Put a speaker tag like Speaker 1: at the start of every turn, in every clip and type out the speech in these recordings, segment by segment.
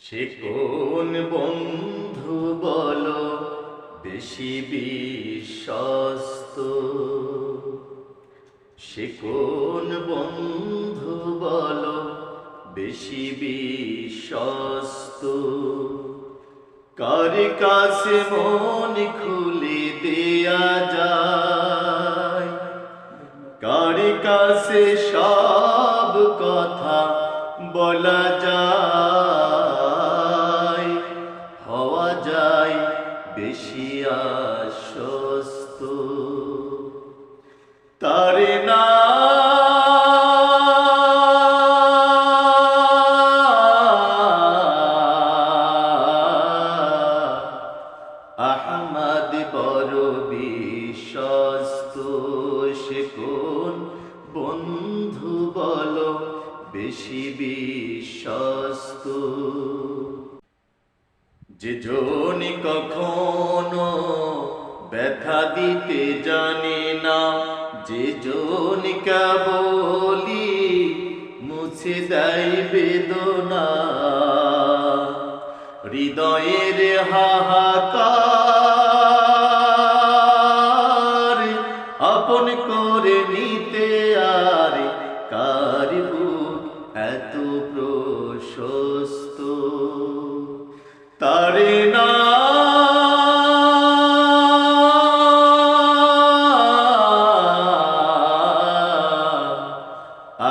Speaker 1: সে কোন বন্ধু বলো বেশি বিশ্বস্ত? সে কোন বন্ধু বলো বেশি বিশ্বস্ত? কার কাছে মন খুলে দেয়া যায়, কার কাছে সব কথা বলা যায়, হওয়া যায় বেশি আশ্বস্ত। তারে না আহমদ বড় বিশ্বস্ত। সে কোন বন্ধু বলো বেশি বিশ্বস্ত? যে জন কখনো ব্যথা দিতে জানে না, যে জন কেবলি মুছে দেয় বেদনা, হৃদয়ের হাহাকার আপন করে নিতে আর কার বুক এত প্রশস্ত? তারে না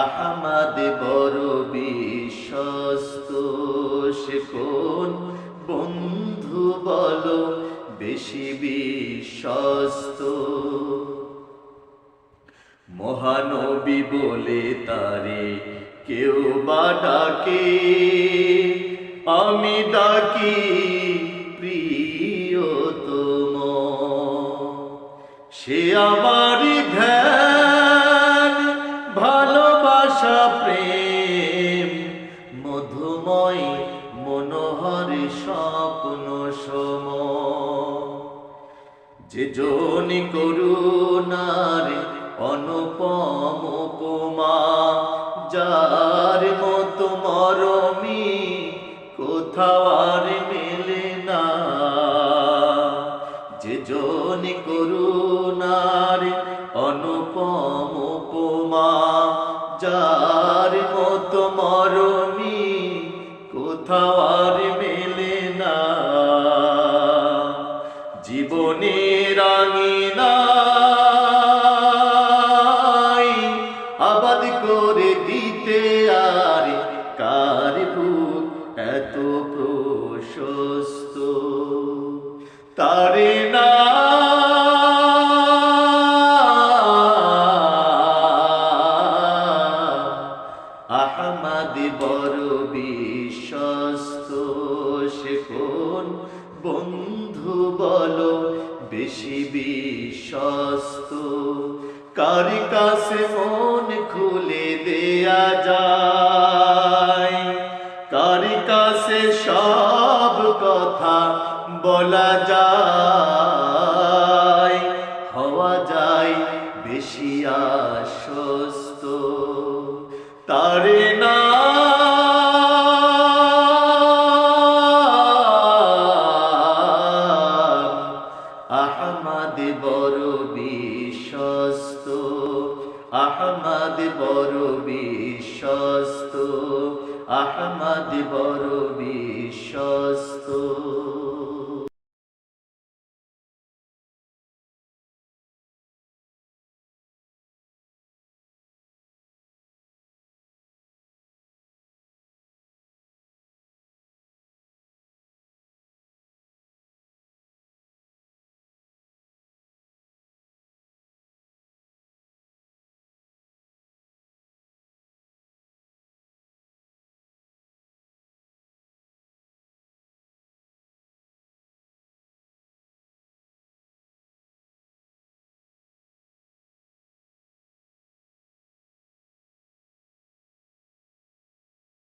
Speaker 1: আহমদ বড় বিশ্বস্ত। সে কোন বন্ধু বলো বেশি বিশ্বস্ত? মহানবী বলে তারে কেউ বা ডাকে, আমি ডাকি প্রিয়তম। সে আমার ধ্যান, ভালোবাসা, প্রেম, মধুময় মনোহর স্বপ্ন সম। যে জন করুণার অনুপম উপমা, যার মতো মরমি কোথাও আর মেলে না। যে জন করুণার অনুপম উপমা, যার মতো মরমি কোথাও আর মেলে না। জীবনের আঙিনায় আবাদ করে দিতে আর কার বুক এত প্রশস্ত? তারে না আহমদ বড় বিশ্বস্ত। সে কোন বন্ধু বলো বেশি বিশ্বস্ত? কার কাছে মন খুলে দেয়া যায়, কার কাছে সব কথা বলা যায়, হওয়া যায় বেশি আশ্বস্ত? তারে না আহমদ বড় বিশ্বস্ত। আহমদ বড় বিশ্বস্ত। আহমদ বড় বিশ্বস্ত।